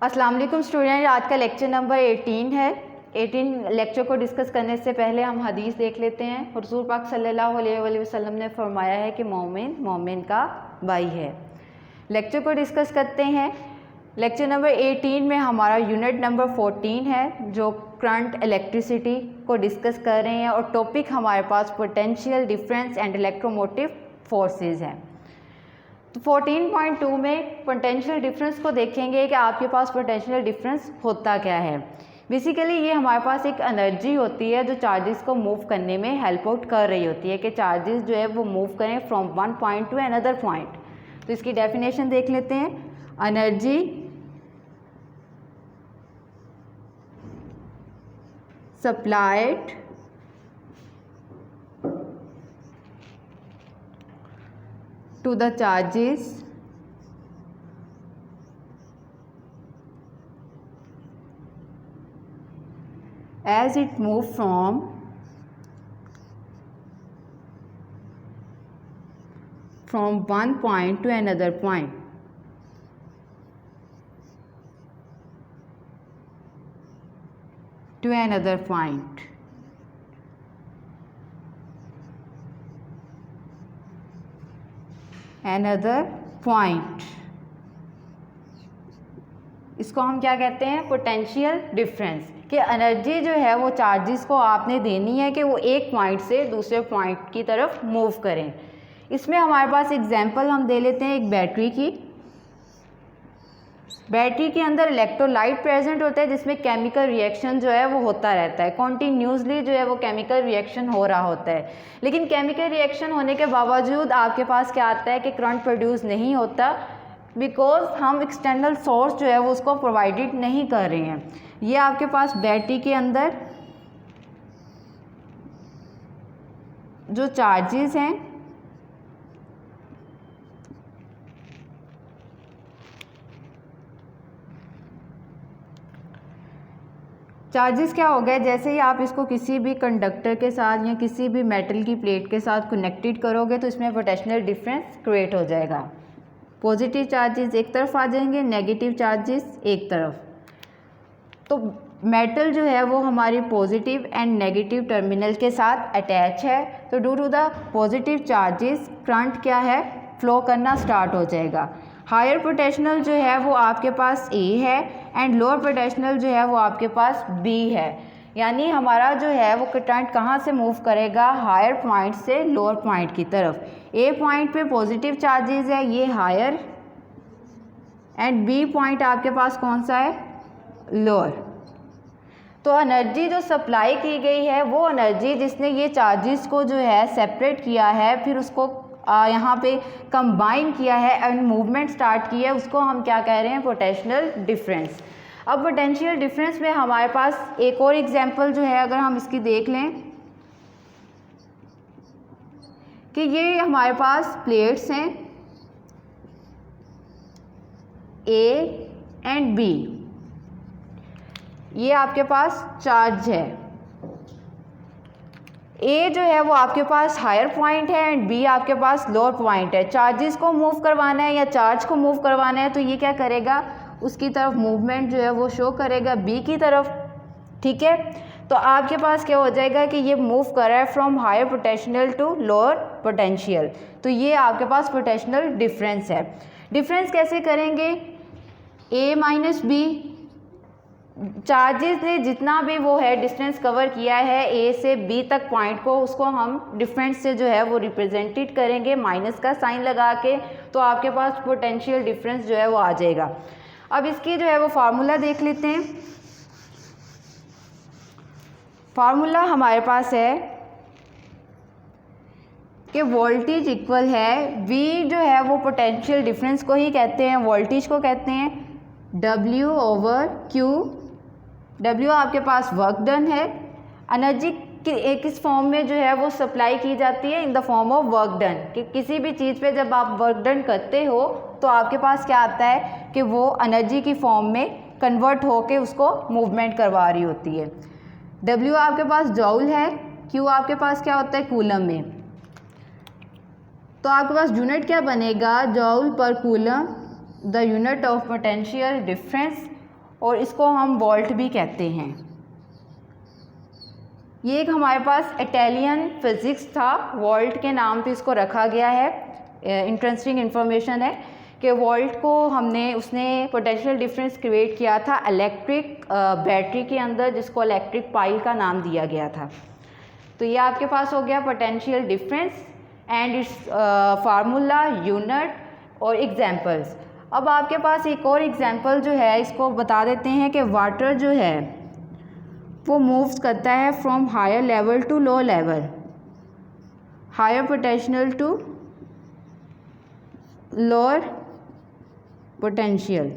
अस्सलाम वालेकुम स्टूडेंट, आज का लेक्चर नंबर 18 है। 18 लेक्चर को डिस्कस करने से पहले हम हदीस देख लेते हैं। हुज़ूर पाक सल्लल्लाहु अलैहि वसल्लम ने फरमाया है कि मोमिन का भाई है। लेक्चर को डिस्कस करते हैं। लेक्चर नंबर 18 में हमारा यूनिट नंबर 14 है जो करंट इलेक्ट्रिसिटी को डिस्कस कर रहे हैं और टॉपिक हमारे पास potential difference and electromotive forces हैं। तो 14.2 में पोटेंशियल डिफरेंस को देखेंगे कि आपके पास पोटेंशियल डिफरेंस होता क्या है। बेसिकली ये हमारे पास एक एनर्जी होती है जो चार्जेस को मूव करने में हेल्प आउट कर रही होती है कि चार्जेस जो है वो मूव करें from one point two another point. तो इसकी डेफिनेशन देख लेते हैं। Energy supplied to the charges as it move from one point to another point. Another point, इसको हम क्या कहते हैं? Potential difference. कि एनर्जी जो है वो चार्जेस को आपने देनी है कि वो एक पॉइंट से दूसरे पॉइंट की तरफ मूव करें। इसमें हमारे पास एग्जांपल हम दे लेते हैं एक बैटरी की। बैटरी के अंदर इलेक्ट्रोलाइट प्रेजेंट होता है जिसमें केमिकल रिएक्शन जो है वो होता रहता है। कॉन्टीन्यूसली जो है वो केमिकल रिएक्शन हो रहा होता है, लेकिन केमिकल रिएक्शन होने के बावजूद आपके पास क्या आता है कि करंट प्रोड्यूस नहीं होता, बिकॉज हम एक्सटर्नल सोर्स जो है वो उसको प्रोवाइडेड नहीं कर रहे हैं। ये आपके पास बैटरी के अंदर जो चार्जेस हैं चार्जेस क्या हो गए, जैसे ही आप इसको किसी भी कंडक्टर के साथ या किसी भी मेटल की प्लेट के साथ कनेक्टेड करोगे तो इसमें पोटेंशियल डिफरेंस क्रिएट हो जाएगा। पॉजिटिव चार्जेस एक तरफ आ जाएंगे, नेगेटिव चार्जेस एक तरफ। तो मेटल जो है वो हमारी पॉजिटिव एंड नेगेटिव टर्मिनल के साथ अटैच है, तो due to the positive charges current क्या है, फ्लो करना स्टार्ट हो जाएगा। हायर पोटेंशियल जो है वो आपके पास ए है एंड लोअर पोटेंशियल जो है वो आपके पास बी है। यानी हमारा जो है वो करंट कहाँ से मूव करेगा, हायर पॉइंट से लोअर पॉइंट की तरफ। ए पॉइंट पे पॉजिटिव चार्जेस है, ये हायर, एंड बी पॉइंट आपके पास कौन सा है, लोअर। तो एनर्जी जो सप्लाई की गई है वो एनर्जी जिसने ये चार्जेस को जो है सेपरेट किया है, फिर उसको यहाँ पे कंबाइन किया है एंड मूवमेंट स्टार्ट की है, उसको हम क्या कह रहे हैं, पोटेंशियल डिफरेंस। अब पोटेंशियल डिफरेंस में हमारे पास एक और एग्जांपल जो है अगर हम इसकी देख लें कि ये हमारे पास प्लेट्स हैं ए एंड बी, ये आपके पास चार्ज है। ए जो है वो आपके पास हायर पॉइंट है एंड बी आपके पास लोअर पॉइंट है। चार्जेस को मूव करवाना है या चार्ज को मूव करवाना है तो ये क्या करेगा, उसकी तरफ मूवमेंट जो है वो शो करेगा बी की तरफ। ठीक है, तो आपके पास क्या हो जाएगा कि ये मूव कर रहा है from higher potential to lower potential, तो ये आपके पास पोटेंशियल डिफरेंस है। डिफरेंस कैसे करेंगे, ए माइनस बी, चार्जेस ने जितना भी वो है डिस्टेंस कवर किया है ए से बी तक पॉइंट को, उसको हम डिफरेंस से जो है वो रिप्रेजेंटेड करेंगे माइनस का साइन लगा के, तो आपके पास पोटेंशियल डिफरेंस जो है वो आ जाएगा। अब इसकी जो है वो फार्मूला देख लेते हैं। फार्मूला हमारे पास है कि वोल्टेज इक्वल है, V जो है वो पोटेंशियल डिफरेंस को ही कहते हैं, वोल्टेज को कहते हैं, W ओवर Q। W आपके पास वर्क डन है, एनर्जी किस फॉर्म में जो है वो सप्लाई की जाती है, in the form of work done. कि किसी भी चीज़ पे जब आप वर्क डन करते हो तो आपके पास क्या आता है कि वो एनर्जी की फॉर्म में कन्वर्ट होके उसको मूवमेंट करवा रही होती है। W आपके पास जॉउल है, Q आपके पास क्या होता है, कूलम में। तो आपके पास यूनिट क्या बनेगा, जॉउल पर coulomb, the unit of potential difference और इसको हम वोल्ट भी कहते हैं। ये एक हमारे पास इटालियन फिज़िक्स था, वोल्ट के नाम पे इसको रखा गया है। इंटरेस्टिंग इन्फॉर्मेशन है कि वोल्ट को उसने पोटेंशियल डिफरेंस क्रिएट किया था इलेक्ट्रिक बैटरी के अंदर, जिसको इलेक्ट्रिक पाइल का नाम दिया गया था। तो ये आपके पास हो गया potential difference and it's formula, unit और एग्जांपल्स। अब आपके पास एक और एग्जांपल जो है इसको बता देते हैं कि वाटर जो है वो मूव्स करता है from higher level to low level, higher potential to lower potential.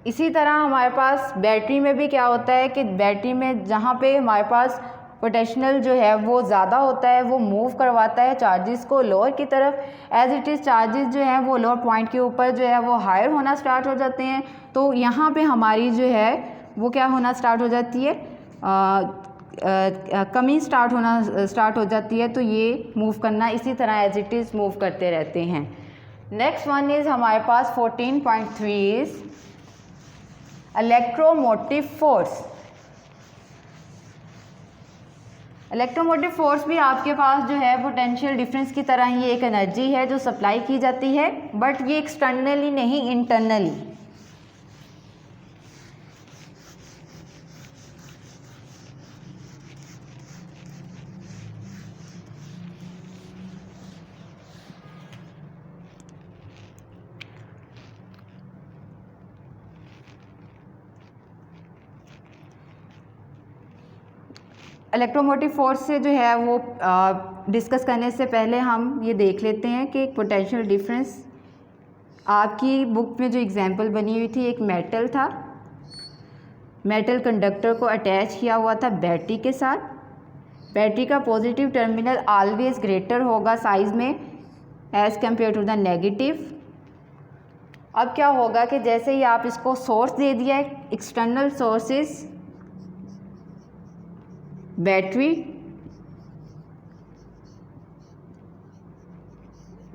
इसी तरह हमारे पास बैटरी में भी क्या होता है कि बैटरी में जहाँ पे हमारे पास पोटेंशियल जो है वो ज़्यादा होता है, वो मूव करवाता है चार्जेस को लोअर की तरफ। एज इट इज़ चार्जेस जो हैं वो लोअर पॉइंट के ऊपर जो है वो हायर होना स्टार्ट हो जाते हैं। तो यहाँ पे हमारी जो है वो क्या होना स्टार्ट हो जाती है, कमी स्टार्ट हो जाती है। तो ये मूव करना इसी तरह एज इट इज़ मूव करते रहते हैं। नेक्स्ट वन इज़ हमारे पास 14.3 is electromotive force. Electromotive force भी आपके पास जो है पोटेंशियल डिफरेंस की तरह ही एक एनर्जी है जो सप्लाई की जाती है, बट ये एक्सटर्नली नहीं, इंटरनली। इलेक्ट्रोमोटिव फोर्स से जो है वो डिस्कस करने से पहले हम ये देख लेते हैं कि पोटेंशियल डिफरेंस आपकी बुक में जो एग्जांपल बनी हुई थी, एक मेटल था, मेटल कंडक्टर को अटैच किया हुआ था बैटरी के साथ। बैटरी का पॉजिटिव टर्मिनल ऑलवेज ग्रेटर होगा साइज में as compared to the negative. अब क्या होगा कि जैसे ही आप इसको सोर्स दे दिया है, एक्सटर्नल सोर्सेस बैटरी,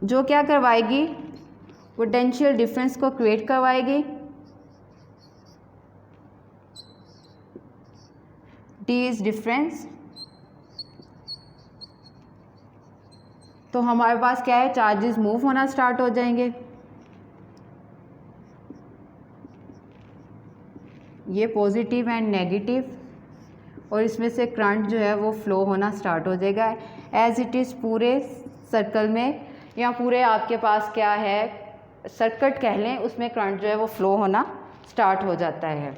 जो क्या करवाएगी, पोटेंशियल डिफरेंस को क्रिएट करवाएगी। D is difference. तो हमारे पास क्या है, चार्जेस मूव होना स्टार्ट हो जाएंगे। ये पॉजिटिव एंड नेगेटिव, और इसमें से करंट जो है वो फ्लो होना स्टार्ट हो जाएगा एज इट इज़ पूरे सर्कल में, या पूरे आपके पास क्या है सर्किट कह लें, उसमें करंट जो है वो फ्लो होना स्टार्ट हो जाता है।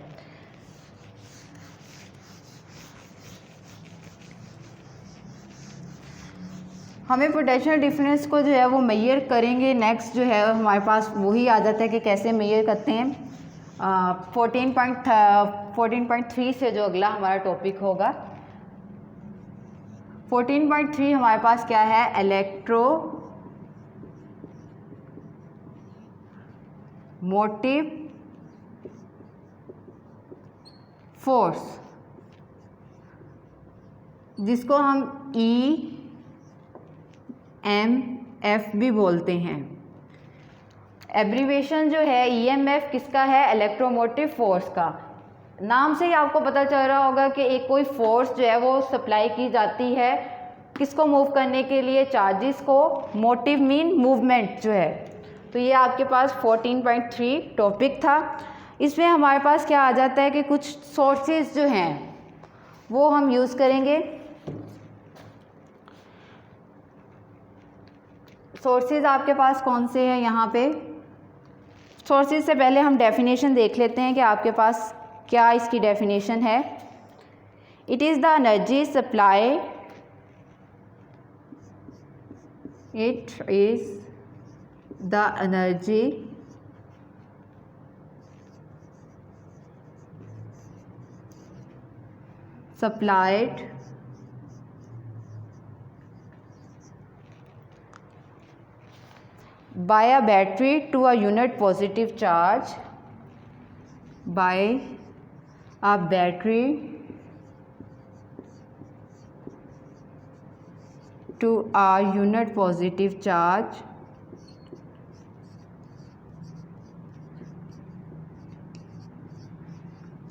हमें पोटेंशियल डिफरेंस को जो है वो मेजर करेंगे। नेक्स्ट जो है हमारे पास वही आ जाता है कि कैसे मेजर करते हैं। 14.3 से जो अगला हमारा टॉपिक होगा, 14.3 हमारे पास क्या है, इलेक्ट्रोमोटिव फोर्स, जिसको हम EMF भी बोलते हैं। एब्रीवेशन जो है EMF किसका है, इलेक्ट्रोमोटिव फोर्स का। नाम से ही आपको पता चल रहा होगा कि एक कोई फोर्स जो है वो सप्लाई की जाती है किसको मूव करने के लिए, चार्जेस को। मोटिव मीन मूवमेंट जो है। तो ये आपके पास 14.3 टॉपिक था। इसमें हमारे पास क्या आ जाता है कि कुछ सोर्सेज जो हैं वो हम यूज़ करेंगे। सोर्सेज आपके पास कौन से हैं यहाँ पे। सोर्सेज से पहले हम डेफिनेशन देख लेते हैं कि आपके पास क्या इसकी डेफिनेशन है। It is the energy supply, it is the energy supplied by a battery to a unit positive charge, by a battery to a unit positive charge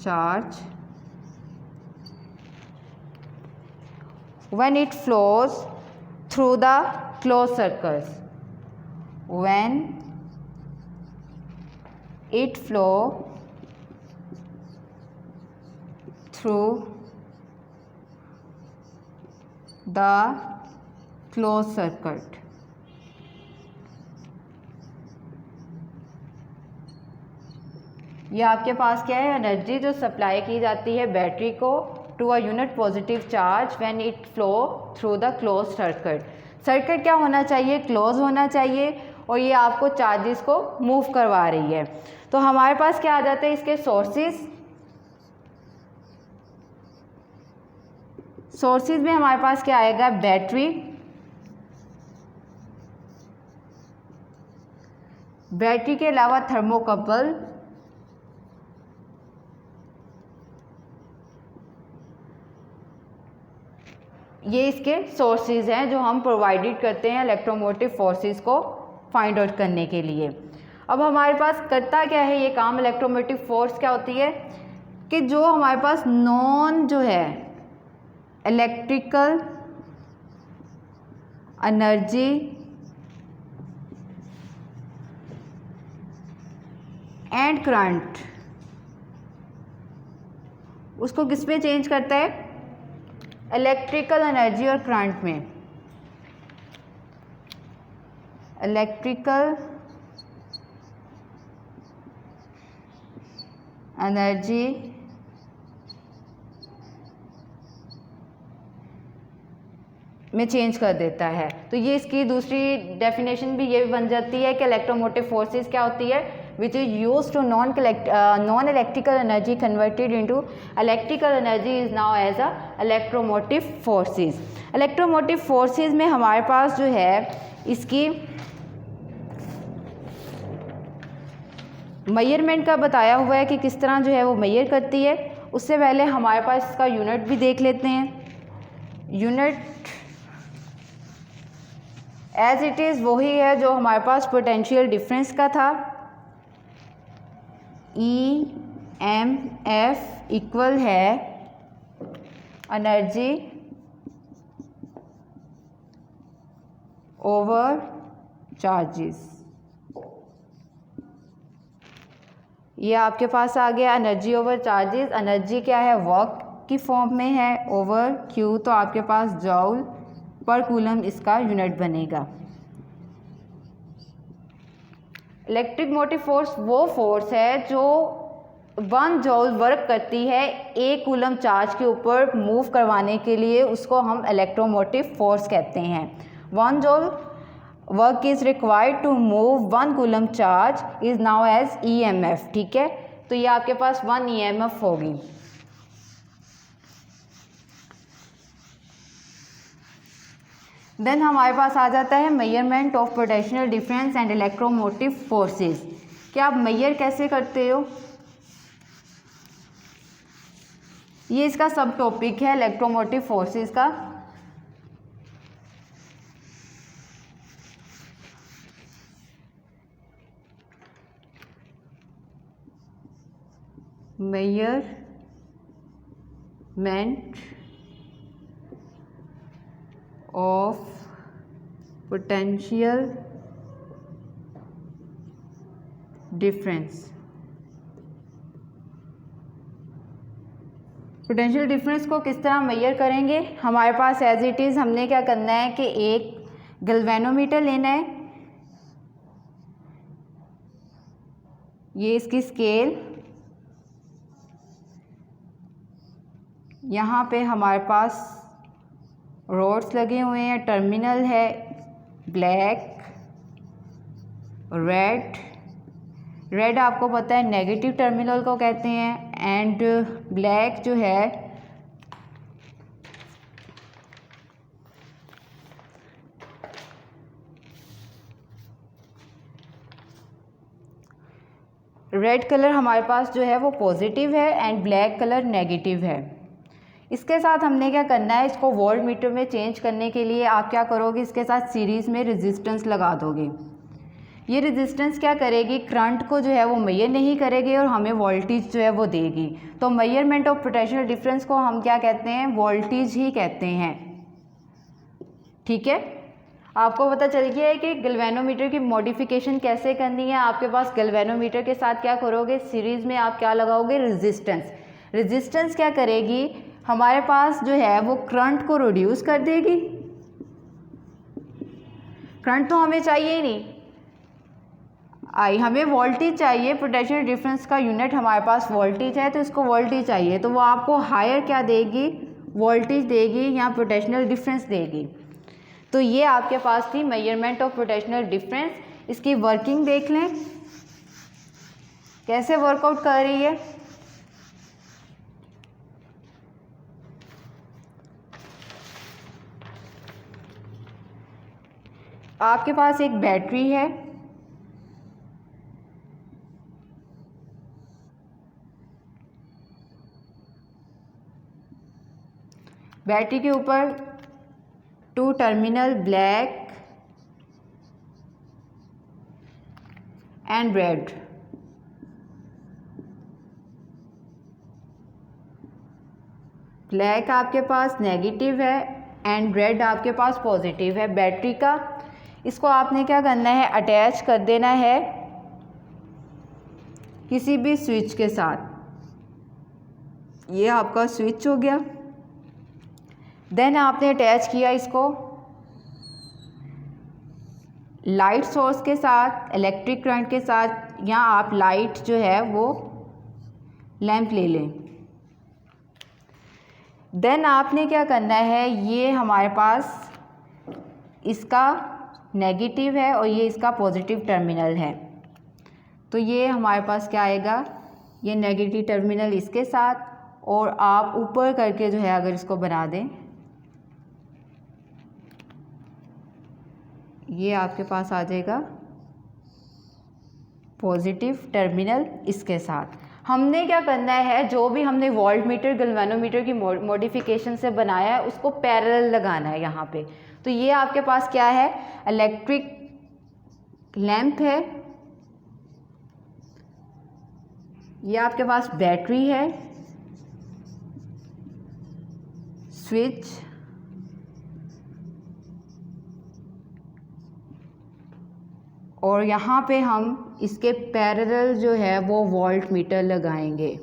charge when it flows through the closed circuits. When it flow through the closed circuit. ये आपके पास क्या है, energy जो supply की जाती है battery को to a unit positive charge when it flow through the close circuit. Circuit क्या होना चाहिए, क्लोज होना चाहिए, और ये आपको चार्जेस को मूव करवा रही है. तो हमारे पास क्या आ जाते हैं इसके सोर्सेज. सोर्सेज में हमारे पास क्या आएगा, बैटरी. बैटरी के अलावा थर्मोकपल, ये इसके सोर्सेज हैं जो हम प्रोवाइडेड करते हैं इलेक्ट्रोमोटिव फोर्सेस को फाइंड आउट करने के लिए. अब हमारे पास करता क्या है ये काम, इलेक्ट्रोमोटिव फोर्स क्या होती है कि जो हमारे पास नॉन जो है इलेक्ट्रिकल एनर्जी एंड करंट, उसको किस में चेंज करता है, इलेक्ट्रिकल एनर्जी और करंट में. इलेक्ट्रिकल एनर्जी में चेंज कर देता है. तो ये इसकी दूसरी डेफिनेशन भी ये बन जाती है कि इलेक्ट्रोमोटिव फोर्सेस क्या होती है, which is used to non-electrical energy converted into electrical energy is now as a electromotive forces. electromotive forces में हमारे पास जो है इसकी मेजरमेंट का बताया हुआ है कि किस तरह जो है वो मेजर करती है. उससे पहले हमारे पास इसका यूनिट भी देख लेते हैं. यूनिट एज इट इज़ वही है जो हमारे पास पोटेंशियल डिफरेंस का था. EMF इक्वल है एनर्जी ओवर चार्जेस. ये आपके पास आ गया एनर्जी ओवर चार्जेस. एनर्जी क्या है, वर्क की फॉर्म में है, ओवर क्यू, तो आपके पास जॉल पर कूलम इसका यूनिट बनेगा. इलेक्ट्रिक मोटिव फोर्स वो फोर्स है जो 1 जॉल वर्क करती है 1 कूलम चार्ज के ऊपर मूव करवाने के लिए, उसको हम इलेक्ट्रोमोटिव फोर्स कहते हैं. 1 joule work is required to move 1 coulomb charge is now as EMF. ठीक है, तो ये आपके पास 1 EMF होगी. देन हमारे पास आ जाता है measurement of potential difference and electromotive forces. कि आप मेजर कैसे करते हो, ये इसका सब टॉपिक है इलेक्ट्रोमोटिव फोर्सेस का. Measurement of potential difference. Potential difference को किस तरह मेजर करेंगे, हमारे पास एज इट इज़ हमने क्या करना है कि एक गैल्वेनोमीटर लेना है. ये इसकी स्केल, यहाँ पे हमारे पास रोड्स लगे हुए हैं, टर्मिनल है ब्लैक, रेड आपको पता है नेगेटिव टर्मिनल को कहते हैं, एंड ब्लैक जो है रेड कलर हमारे पास जो है वो पॉजिटिव है एंड ब्लैक कलर नेगेटिव है. इसके साथ हमने क्या करना है, इसको वोल्ट मीटर में चेंज करने के लिए आप क्या करोगे, इसके साथ सीरीज़ में रेजिस्टेंस लगा दोगे. ये रेजिस्टेंस क्या करेगी, करंट को जो है वो मेजर नहीं करेगी और हमें वोल्टेज जो है वो देगी। तो मेजरमेंट ऑफ पोटेंशियल डिफरेंस को हम क्या कहते हैं, वोल्टेज ही कहते हैं। ठीक है, आपको पता चल गया है कि गैल्वेनोमीटर की मॉडिफिकेशन कैसे करनी है। आपके पास गैल्वेनोमीटर के साथ क्या करोगे, सीरीज़ में आप क्या लगाओगे, रेजिस्टेंस। रेजिस्टेंस क्या करेगी, हमारे पास जो है वो करंट को रिड्यूस कर देगी। करंट तो हमें चाहिए ही नहीं, हमें वोल्टेज चाहिए। पोटेंशियल डिफरेंस का यूनिट हमारे पास वोल्टेज है, तो इसको वोल्टेज चाहिए, तो वो आपको हायर क्या देगी, वोल्टेज देगी या पोटेंशियल डिफरेंस देगी। तो ये आपके पास थी मेजरमेंट ऑफ पोटेंशियल डिफरेंस। इसकी वर्किंग देख लें कैसे वर्कआउट कर रही है। आपके पास एक बैटरी है, बैटरी के ऊपर 2 terminal black and red. Black आपके पास नेगेटिव है एंड रेड आपके पास पॉजिटिव है बैटरी का। इसको आपने क्या करना है, अटैच कर देना है किसी भी स्विच के साथ। ये आपका स्विच हो गया। देन आपने अटैच किया इसको लाइट सोर्स के साथ, इलेक्ट्रिक करंट के साथ, या आप लाइट जो है वो लैंप ले लें। देन आपने क्या करना है, ये हमारे पास इसका नेगेटिव है और ये इसका पॉजिटिव टर्मिनल है, तो ये हमारे पास क्या आएगा, ये नेगेटिव टर्मिनल इसके साथ, और आप ऊपर करके जो है अगर इसको बना दें, ये आपके पास आ जाएगा पॉजिटिव टर्मिनल इसके साथ। हमने क्या करना है, जो भी हमने वोल्ट मीटर गैल्वेनोमीटर की मॉडिफिकेशन से बनाया है उसको पैरेलल लगाना है यहाँ पे। तो ये आपके पास क्या है, इलेक्ट्रिक लैंप है, ये आपके पास बैटरी है, स्विच, और यहाँ पे हम इसके पैरेलल जो है वो वोल्ट मीटर लगाएंगे।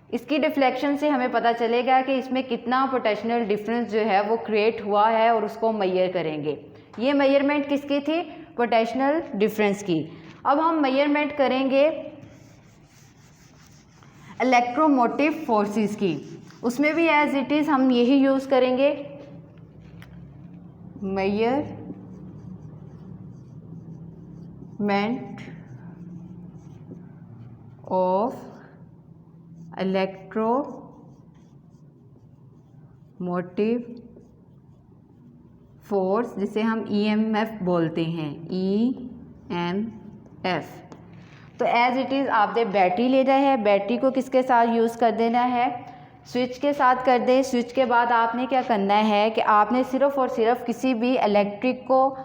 इसकी डिफ्लेक्शन से हमें पता चलेगा कि इसमें कितना पोटेंशियल डिफरेंस जो है वो क्रिएट हुआ है और उसको मेजर करेंगे। ये मेजरमेंट किसकी थी, पोटेंशियल डिफरेंस की। अब हम मेजरमेंट करेंगे इलेक्ट्रोमोटिव फोर्सेस की। उसमें भी एज इट इज़ हम यही यूज़ करेंगे, मेजरमेंट ऑफ इलेक्ट्रोमोटिव फोर्स, जिसे हम EMF बोलते हैं, EMF। तो एज इट इज़ आपने बैटरी लेना है, बैटरी को किसके साथ यूज़ कर देना है, स्विच के साथ कर दें। स्विच के बाद आपने क्या करना है कि आपने सिर्फ़ और सिर्फ किसी भी इलेक्ट्रिक को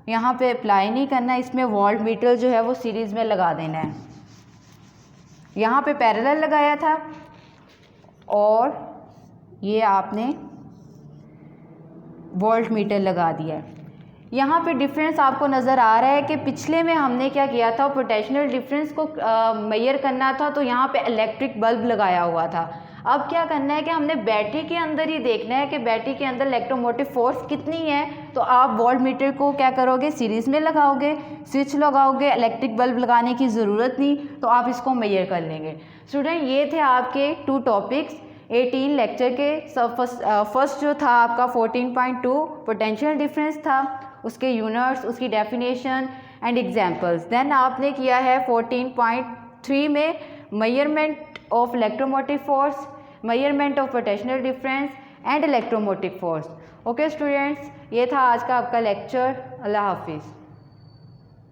यहाँ पे अप्लाई नहीं करना, इसमें वोल्ट मीटर जो है वो सीरीज़ में लगा देना है। यहाँ पे पैरेलल लगाया था और ये आपने वोल्ट मीटर लगा दिया है। यहाँ पे डिफरेंस आपको नज़र आ रहा है कि पिछले में हमने क्या किया था, पोटेंशियल डिफरेंस को मेजर करना था, तो यहाँ पे इलेक्ट्रिक बल्ब लगाया हुआ था। अब क्या करना है कि हमने बैटरी के अंदर ही देखना है कि बैटरी के अंदर इलेक्ट्रोमोटिव फोर्स कितनी है। तो आप वोल्ट मीटर को क्या करोगे, सीरीज़ में लगाओगे, स्विच लगाओगे, इलेक्ट्रिक बल्ब लगाने की ज़रूरत नहीं, तो आप इसको मेजर कर लेंगे। स्टूडेंट, ये थे आपके 2 टॉपिक्स 18 लेक्चर के। फर्स्ट जो था आपका 14.2 पोटेंशियल डिफरेंस था, उसके यूनिट्स, उसकी डेफिनेशन एंड एग्जांपल्स। देन आपने किया है 14.3 में measurement of electromotive force, measurement of potential difference and electromotive force. Okay students, ये था आज का आपका लेक्चर। अल्लाह हाफिज़।